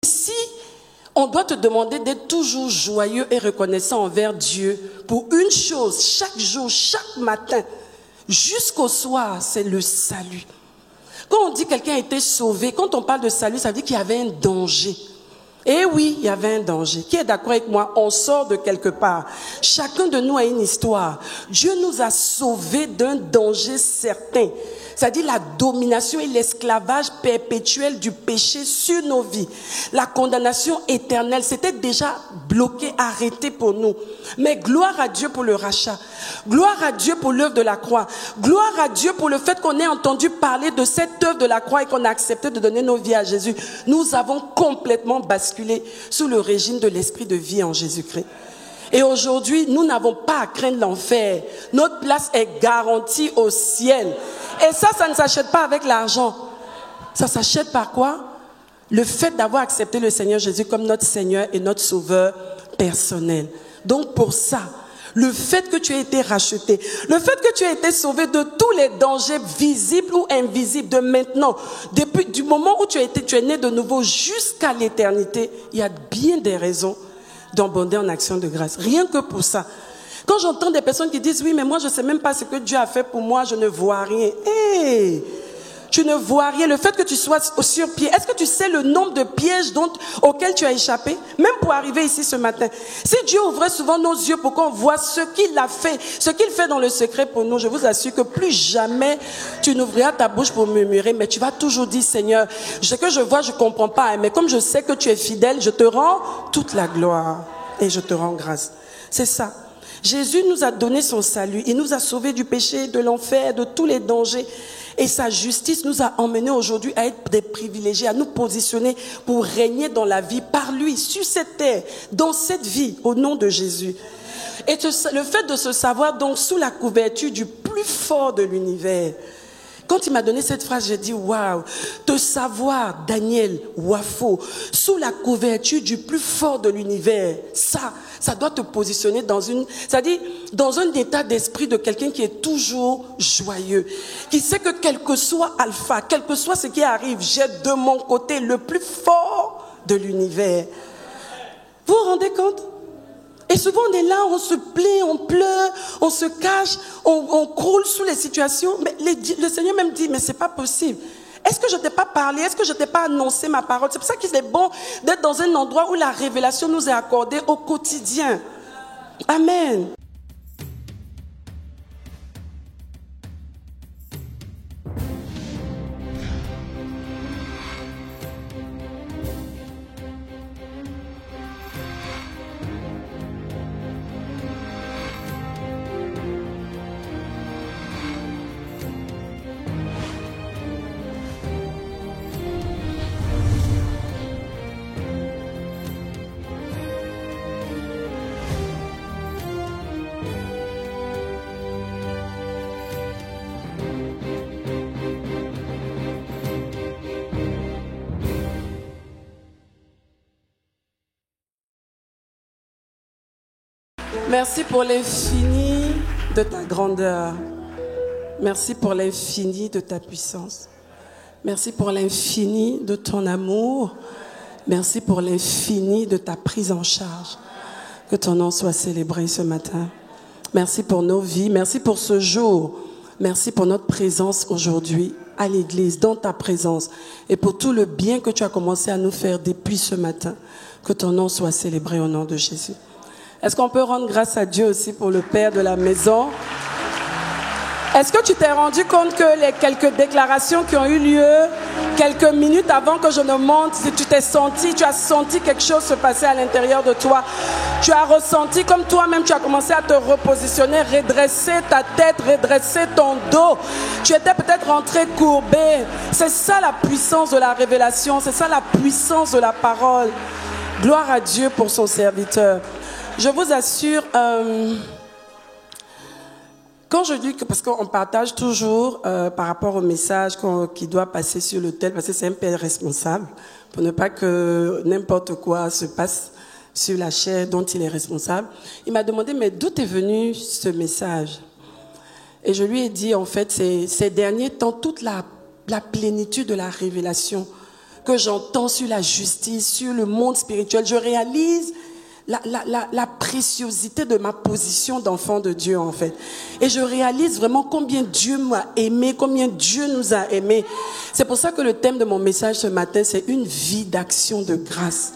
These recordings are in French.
Si on doit te demander d'être toujours joyeux et reconnaissant envers Dieu pour une chose, chaque jour, chaque matin, jusqu'au soir, c'est le salut. Quand on dit que quelqu'un a été sauvé, quand on parle de salut, ça veut dire qu'il y avait un danger. Eh oui, il y avait un danger. Qui est d'accord avec moi? On sort de quelque part. Chacun de nous a une histoire. Dieu nous a sauvés d'un danger certain. C'est-à-dire la domination et l'esclavage perpétuel du péché sur nos vies. La condamnation éternelle, c'était déjà bloqué, arrêté pour nous. Mais gloire à Dieu pour le rachat. Gloire à Dieu pour l'œuvre de la croix. Gloire à Dieu pour le fait qu'on ait entendu parler de cette œuvre de la croix et qu'on a accepté de donner nos vies à Jésus. Nous avons complètement basculé sous le régime de l'esprit de vie en Jésus-Christ. Et aujourd'hui, nous n'avons pas à craindre l'enfer. Notre place est garantie au ciel. Et ça ne s'achète pas avec l'argent. Ça s'achète par quoi? Le fait d'avoir accepté le Seigneur Jésus comme notre Seigneur et notre Sauveur personnel. Donc pour ça, le fait que tu aies été racheté, le fait que tu aies été sauvé de tous les dangers visibles ou invisibles de maintenant, depuis du moment où tu es né de nouveau jusqu'à l'éternité, il y a bien des raisons d'abonder en action de grâce. Rien que pour ça. Quand j'entends des personnes qui disent, oui, mais moi je ne sais même pas ce que Dieu a fait pour moi, je ne vois rien. Hey, tu ne vois rien. Le fait que tu sois sur pied, est-ce que tu sais le nombre de pièges auxquels tu as échappé? Même pour arriver ici ce matin. Si Dieu ouvrait souvent nos yeux pour qu'on voit ce qu'il a fait, ce qu'il fait dans le secret pour nous, je vous assure que plus jamais tu n'ouvriras ta bouche pour murmurer, mais tu vas toujours dire, Seigneur, ce que je vois, je ne comprends pas, hein, mais comme je sais que tu es fidèle, je te rends toute la gloire et je te rends grâce. C'est ça. Jésus nous a donné son salut. Il nous a sauvés du péché, de l'enfer, de tous les dangers. Et sa justice nous a emmenés aujourd'hui à être des privilégiés, à nous positionner pour régner dans la vie par lui, sur cette terre, dans cette vie, au nom de Jésus. Et le fait de se savoir donc sous la couverture du plus fort de l'univers. Quand il m'a donné cette phrase, j'ai dit, waouh, te savoir, Daniel Wafo, sous la couverture du plus fort de l'univers, ça doit te positionner dans un état d'esprit de quelqu'un qui est toujours joyeux, qui sait que quel que soit alpha, quel que soit ce qui arrive, j'ai de mon côté le plus fort de l'univers. Vous vous rendez compte? Et souvent on est là, on se plaint, on pleure, on se cache, on croule sous les situations. Mais le Seigneur même dit, mais c'est pas possible. Est-ce que je t'ai pas parlé? Est-ce que je t'ai pas annoncé ma parole? C'est pour ça qu'il est bon d'être dans un endroit où la révélation nous est accordée au quotidien. Amen. Merci pour l'infini de ta grandeur. Merci pour l'infini de ta puissance. Merci pour l'infini de ton amour. Merci pour l'infini de ta prise en charge. Que ton nom soit célébré ce matin. Merci pour nos vies. Merci pour ce jour. Merci pour notre présence aujourd'hui à l'église, dans ta présence. Et pour tout le bien que tu as commencé à nous faire depuis ce matin. Que ton nom soit célébré au nom de Jésus. Est-ce qu'on peut rendre grâce à Dieu aussi pour le Père de la maison? Est-ce que tu t'es rendu compte que les quelques déclarations qui ont eu lieu quelques minutes avant que je ne monte, tu as senti quelque chose se passer à l'intérieur de toi? Tu as ressenti comme toi-même, tu as commencé à te repositionner, redresser ta tête, redresser ton dos. Tu étais peut-être rentré courbé. C'est ça la puissance de la révélation, c'est ça la puissance de la parole. Gloire à Dieu pour son serviteur. Je vous assure, quand je dis que, parce qu'on partage toujours par rapport au message qui doit passer sur l'autel, parce que c'est un père responsable, pour ne pas que n'importe quoi se passe sur la chair dont il est responsable. Il m'a demandé, mais d'où est venu ce message? Et je lui ai dit, en fait, ces derniers temps, toute la plénitude de la révélation que j'entends sur la justice, sur le monde spirituel, je réalise la préciosité de ma position d'enfant de Dieu, en fait. Et je réalise vraiment combien Dieu m'a aimé, combien Dieu nous a aimés. C'est pour ça que le thème de mon message ce matin, c'est une vie d'action de grâce.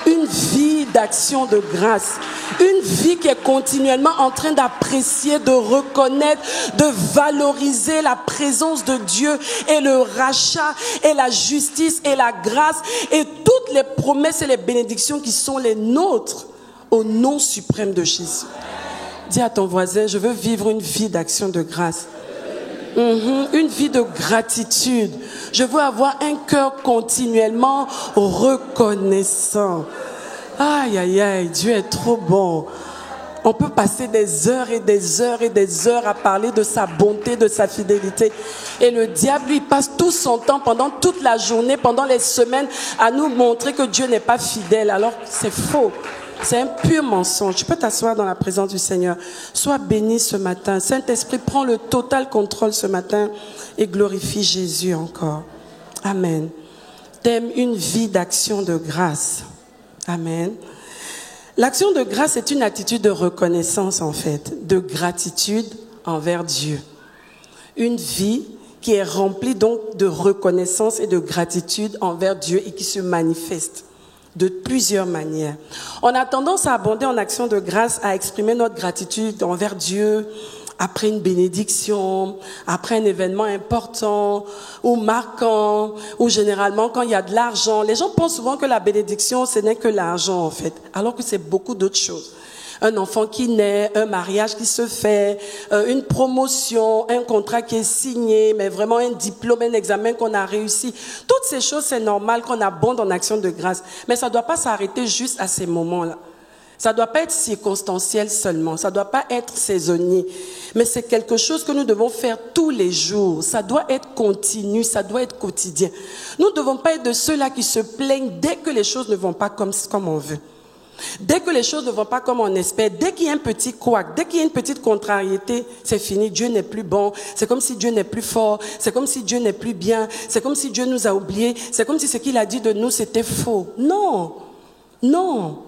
Une vie d'action de grâce. Une vie qui est continuellement en train d'apprécier, de reconnaître, de valoriser la présence de Dieu et le rachat et la justice et la grâce et toutes les promesses et les bénédictions qui sont les nôtres au nom suprême de Jésus. Dis à ton voisin, je veux vivre une vie d'action de grâce. Une vie de gratitude. Je veux avoir un cœur continuellement reconnaissant. Aïe, aïe, aïe, Dieu est trop bon. On peut passer des heures et des heures et des heures à parler de sa bonté, de sa fidélité. Et le diable, lui, passe tout son temps pendant toute la journée, pendant les semaines, à nous montrer que Dieu n'est pas fidèle. Alors, c'est faux. C'est un pur mensonge. Tu peux t'asseoir dans la présence du Seigneur. Sois béni ce matin. Saint-Esprit, prends le total contrôle ce matin et glorifie Jésus encore. Amen. Thème, une vie d'action de grâce. Amen. L'action de grâce est une attitude de reconnaissance, en fait, de gratitude envers Dieu. Une vie qui est remplie donc de reconnaissance et de gratitude envers Dieu et qui se manifeste de plusieurs manières. On a tendance à abonder en action de grâce, à exprimer notre gratitude envers Dieu après une bénédiction, après un événement important ou marquant, ou généralement quand il y a de l'argent. Les gens pensent souvent que la bénédiction, ce n'est que l'argent en fait, alors que c'est beaucoup d'autres choses. Un enfant qui naît, un mariage qui se fait, une promotion, un contrat qui est signé, mais vraiment un diplôme, un examen qu'on a réussi. Toutes ces choses, c'est normal qu'on abonde en action de grâce. Mais ça ne doit pas s'arrêter juste à ces moments-là. Ça ne doit pas être circonstanciel seulement, ça ne doit pas être saisonnier, mais c'est quelque chose que nous devons faire tous les jours. Ça doit être continu, ça doit être quotidien. Nous ne devons pas être de ceux-là qui se plaignent dès que les choses ne vont pas comme on veut. Dès que les choses ne vont pas comme on espère, dès qu'il y a un petit couac, dès qu'il y a une petite contrariété, c'est fini, Dieu n'est plus bon, c'est comme si Dieu n'est plus fort, c'est comme si Dieu n'est plus bien, c'est comme si Dieu nous a oubliés, c'est comme si ce qu'il a dit de nous c'était faux. Non, non.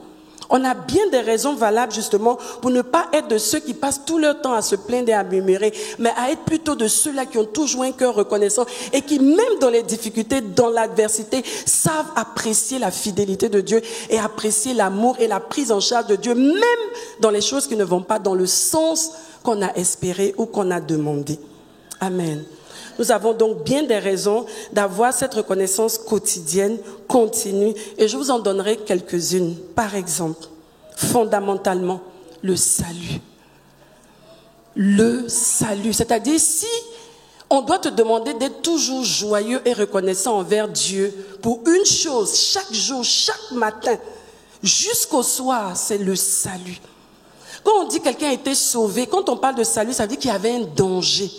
On a bien des raisons valables justement pour ne pas être de ceux qui passent tout leur temps à se plaindre et à murmurer, mais à être plutôt de ceux-là qui ont toujours un cœur reconnaissant et qui même dans les difficultés, dans l'adversité, savent apprécier la fidélité de Dieu et apprécier l'amour et la prise en charge de Dieu, même dans les choses qui ne vont pas dans le sens qu'on a espéré ou qu'on a demandé. Amen. Nous avons donc bien des raisons d'avoir cette reconnaissance quotidienne, continue, et je vous en donnerai quelques-unes. Par exemple, fondamentalement, le salut. Le salut, c'est-à-dire si on doit te demander d'être toujours joyeux et reconnaissant envers Dieu pour une chose, chaque jour, chaque matin, jusqu'au soir, c'est le salut. Quand on dit que quelqu'un a été sauvé, quand on parle de salut, ça veut dire qu'il y avait un danger.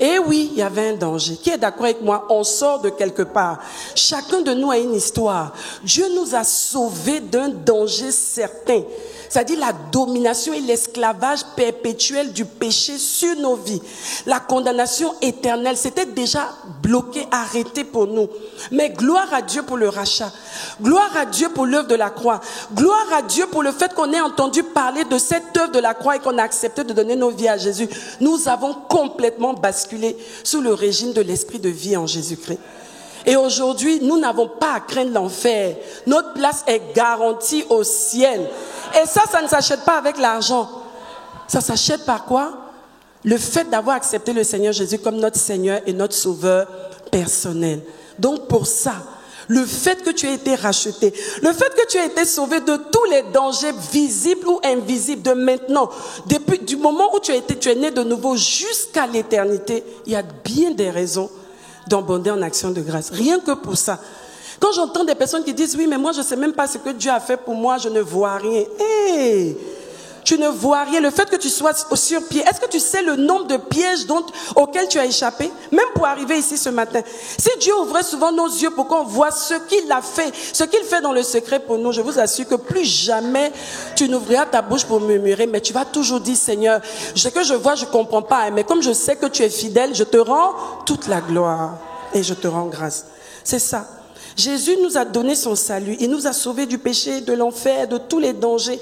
Eh oui, il y avait un danger. Qui est d'accord avec moi? On sort de quelque part. Chacun de nous a une histoire. Dieu nous a sauvés d'un danger certain. C'est-à-dire la domination et l'esclavage perpétuel du péché sur nos vies. La condamnation éternelle, c'était déjà bloqué, arrêté pour nous. Mais gloire à Dieu pour le rachat. Gloire à Dieu pour l'œuvre de la croix. Gloire à Dieu pour le fait qu'on ait entendu parler de cette œuvre de la croix et qu'on a accepté de donner nos vies à Jésus. Nous avons complètement basculé sous le régime de l'esprit de vie en Jésus-Christ. Et aujourd'hui, nous n'avons pas à craindre l'enfer. Notre place est garantie au ciel. Et ça ne s'achète pas avec l'argent. Ça s'achète par quoi? Le fait d'avoir accepté le Seigneur Jésus comme notre Seigneur et notre Sauveur personnel. Donc pour ça, le fait que tu aies été racheté, le fait que tu aies été sauvé de tous les dangers visibles ou invisibles de maintenant, depuis du moment où tu es né de nouveau jusqu'à l'éternité, il y a bien des raisons d'abonder en action de grâce. Rien que pour ça. Quand j'entends des personnes qui disent, oui, mais moi je ne sais même pas ce que Dieu a fait pour moi, je ne vois rien. Hey, tu ne vois rien. Le fait que tu sois sur pied, est-ce que tu sais le nombre de pièges auxquels tu as échappé, même pour arriver ici ce matin? Si Dieu ouvrait souvent nos yeux pour qu'on voit ce qu'il a fait, ce qu'il fait dans le secret pour nous, je vous assure que plus jamais tu n'ouvriras ta bouche pour murmurer, mais tu vas toujours dire, Seigneur, ce que je vois, je ne comprends pas, hein, mais comme je sais que tu es fidèle, je te rends toute la gloire et je te rends grâce. C'est ça. Jésus nous a donné son salut. Il nous a sauvés du péché, de l'enfer, de tous les dangers.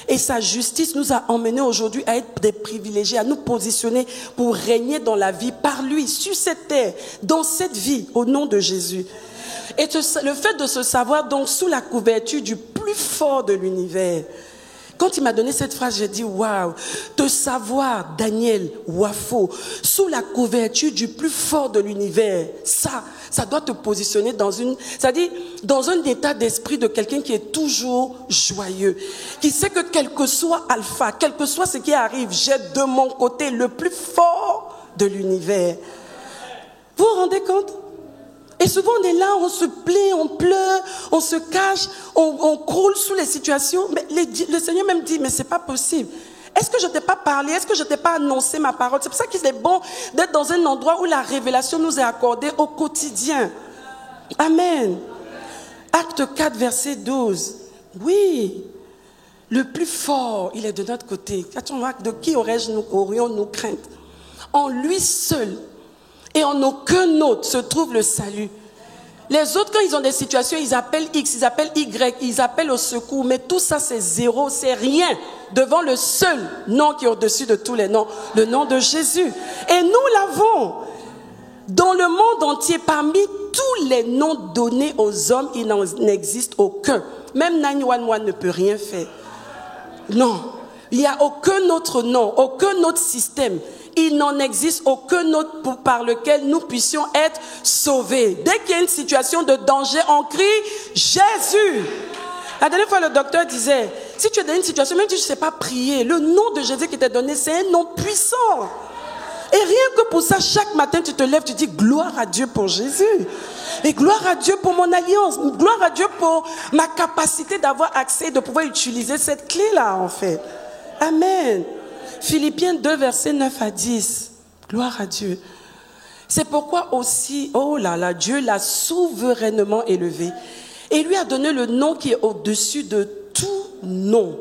Et sa justice nous a emmenés aujourd'hui à être des privilégiés, à nous positionner pour régner dans la vie par lui, sur cette terre, dans cette vie, au nom de Jésus. Et le fait de se savoir donc sous la couverture du plus fort de l'univers. Quand il m'a donné cette phrase, j'ai dit waouh, te savoir, Daniel Wafo, sous la couverture du plus fort de l'univers, ça doit te positionner dans un état d'esprit de quelqu'un qui est toujours joyeux, qui sait que quel que soit alpha, quel que soit ce qui arrive, j'ai de mon côté le plus fort de l'univers. Vous vous rendez compte? Et souvent on est là, on se plaint, on pleure, on se cache, on croule sous les situations. Mais le Seigneur même dit, mais c'est pas possible. Est-ce que je t'ai pas parlé? Est-ce que je t'ai pas annoncé ma parole? C'est pour ça qu'il est bon d'être dans un endroit où la révélation nous est accordée au quotidien. Amen. Acte 4, verset 12. Oui, le plus fort, il est de notre côté. De qui aurions-nous crainte? En lui seul. Et en aucun autre se trouve le salut. Les autres, quand ils ont des situations, ils appellent X, ils appellent Y, ils appellent au secours. Mais tout ça, c'est zéro, c'est rien devant le seul nom qui est au-dessus de tous les noms, le nom de Jésus. Et nous l'avons. Dans le monde entier, parmi tous les noms donnés aux hommes, il n'en existe aucun. Même 911 ne peut rien faire. Non, il n'y a aucun autre nom, aucun autre système. Il n'en existe aucun autre par lequel nous puissions être sauvés. Dès qu'il y a une situation de danger, on crie Jésus. La dernière fois, le docteur disait, si tu es dans une situation, même si tu ne sais pas prier, le nom de Jésus qui t'est donné, c'est un nom puissant. Et rien que pour ça, chaque matin, tu te lèves, tu dis gloire à Dieu pour Jésus. Et gloire à Dieu pour mon alliance. Gloire à Dieu pour ma capacité d'avoir accès, de pouvoir utiliser cette clé-là, en fait. Amen. Philippiens 2, versets 9 à 10. Gloire à Dieu. C'est pourquoi aussi, oh là là, Dieu l'a souverainement élevé. Et lui a donné le nom qui est au-dessus de tout nom.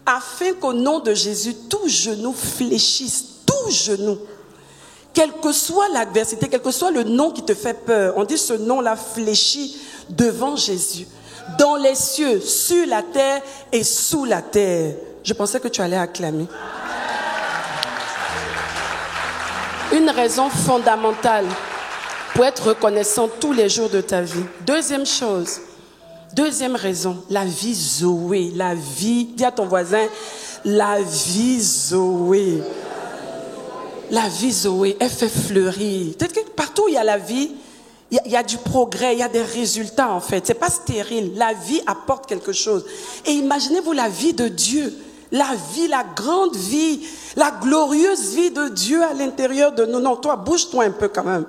Afin qu'au nom de Jésus, tout genou fléchisse. Tout genou. Quelle que soit l'adversité, quel que soit le nom qui te fait peur, on dit ce nom-là fléchit devant Jésus. Dans les cieux, sur la terre et sous la terre. Je pensais que tu allais acclamer. Une raison fondamentale pour être reconnaissant tous les jours de ta vie. Deuxième chose, deuxième raison, la vie Zoé. La vie, dis à ton voisin, la vie Zoé. La vie Zoé, elle fait fleurir. Peut-être que partout où il y a la vie, il y a du progrès, il y a des résultats en fait. C'est pas stérile. La vie apporte quelque chose. Et imaginez-vous la vie de Dieu. La vie, la grande vie, la glorieuse vie de Dieu à l'intérieur de nous. Non, toi, bouge-toi un peu quand même.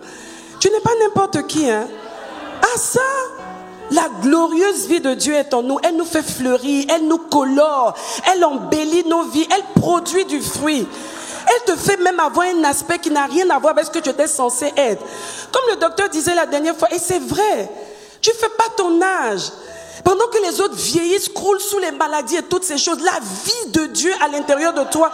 Tu n'es pas n'importe qui, hein. Ah ça, la glorieuse vie de Dieu est en nous. Elle nous fait fleurir, elle nous colore, elle embellit nos vies, elle produit du fruit. Elle te fait même avoir un aspect qui n'a rien à voir avec ce que tu étais censé être. Comme le docteur disait la dernière fois, et c'est vrai, tu ne fais pas ton âge. Pendant que les autres vieillissent, croulent sous les maladies et toutes ces choses, la vie de Dieu à l'intérieur de toi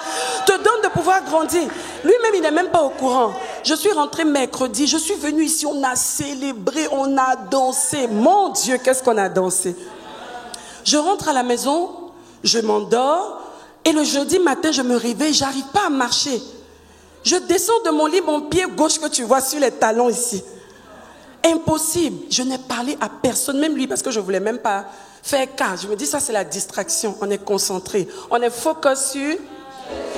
te donne de pouvoir grandir. Lui-même, il n'est même pas au courant. Je suis rentrée mercredi, je suis venue ici, on a célébré, on a dansé. Mon Dieu, qu'est-ce qu'on a dansé. Je rentre à la maison, je m'endors, et le jeudi matin, je me réveille, j'arrive pas à marcher. Je descends de mon lit, mon pied gauche que tu vois sur les talons ici. Impossible. Je n'ai parlé à personne, même lui, parce que je ne voulais même pas faire cas. Je me dis, ça c'est la distraction. On est concentré. On est focus sur...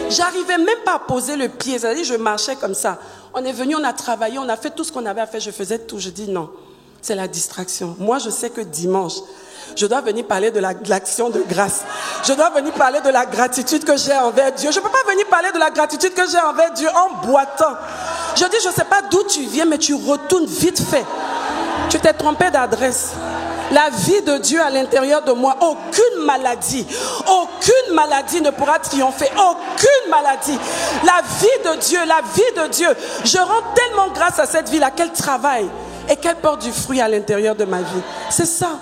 J'arrivais même pas à poser le pied. C'est-à-dire, je marchais comme ça. On est venu, on a travaillé, on a fait tout ce qu'on avait à faire. Je faisais tout. Je dis non. C'est la distraction. Moi, je sais que dimanche, je dois venir parler de l'action de grâce. Je dois venir parler de la gratitude que j'ai envers Dieu. Je ne peux pas venir parler de la gratitude que j'ai envers Dieu en boitant. Je dis, je ne sais pas d'où tu viens, mais tu retournes vite fait. Tu t'es trompé d'adresse. La vie de Dieu à l'intérieur de moi, aucune maladie ne pourra triompher. Aucune maladie. La vie de Dieu, la vie de Dieu. Je rends tellement grâce à cette vie-là qu'elle travaille et qu'elle porte du fruit à l'intérieur de ma vie. C'est ça.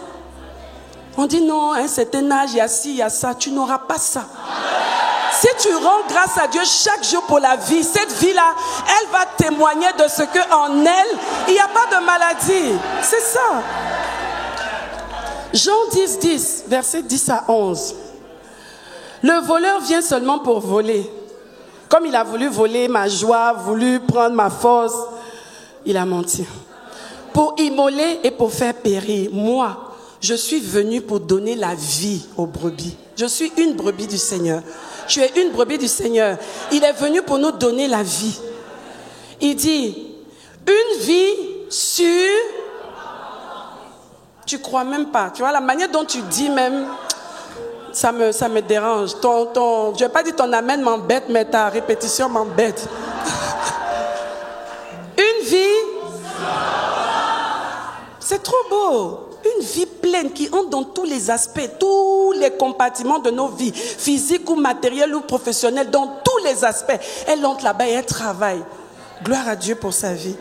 On dit non, à un certain âge, il y a ci, il y a ça. Tu n'auras pas ça. Si tu rends grâce à Dieu chaque jour pour la vie, cette vie-là, elle va témoigner de ce qu'en elle, il n'y a pas de maladie. C'est ça. Jean 10, 10, versets 10 à 11. Le voleur vient seulement pour voler. Comme il a voulu voler ma joie, voulu prendre ma force, il a menti. Pour immoler et pour faire périr. Moi, je suis venu pour donner la vie aux brebis. Je suis une brebis du Seigneur. Tu es une brebis du Seigneur. Il est venu pour nous donner la vie. Il dit, une vie sur... Tu crois même pas. Tu vois, la manière dont tu dis même, ça me dérange. Je vais pas dire ton amen m'embête, mais ta répétition m'embête. Une vie, c'est trop beau. Une vie pleine qui entre dans tous les aspects, tous les compartiments de nos vies, physiques ou matériels ou professionnels, dans tous les aspects. Elle entre là-bas et elle travaille. Gloire à Dieu pour sa vie.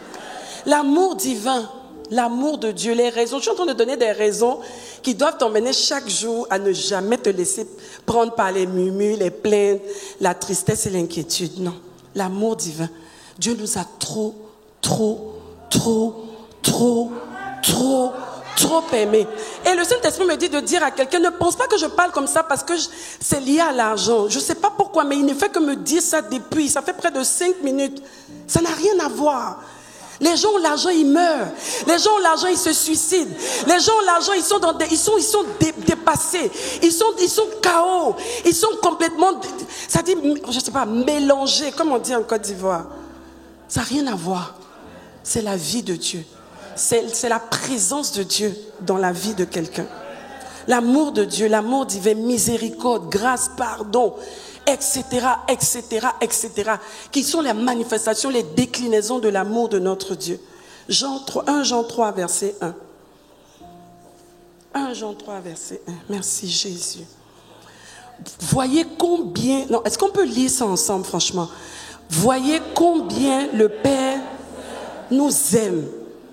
L'amour divin, l'amour de Dieu, les raisons. Je suis en train de donner des raisons qui doivent t'emmener chaque jour à ne jamais te laisser prendre par les murmures, les plaintes, la tristesse et l'inquiétude. Non, l'amour divin. Dieu nous a trop aimé. Et le Saint-Esprit me dit de dire à quelqu'un, ne pense pas que je parle comme ça parce que c'est lié à l'argent. Je ne sais pas pourquoi, mais il ne fait que me dire ça depuis. Ça fait près de 5 minutes. Ça n'a rien à voir. Les gens ont l'argent, ils meurent. Les gens ont l'argent, ils se suicident. Les gens ont l'argent, ils sont dépassés. Ils sont KO. Ils sont complètement, ça dit, je sais pas, mélangés, comme on dit en Côte d'Ivoire. Ça n'a rien à voir. C'est la vie de Dieu. C'est la présence de Dieu dans la vie de quelqu'un. L'amour de Dieu, l'amour divin, miséricorde, grâce, pardon, etc., qui sont les manifestations, les déclinaisons de l'amour de notre Dieu. 1 Jean 3, verset 1. 1 Jean 3, verset 1. Merci Jésus. Voyez combien... Non, est-ce qu'on peut lire ça ensemble, franchement? Voyez combien le Père nous aime.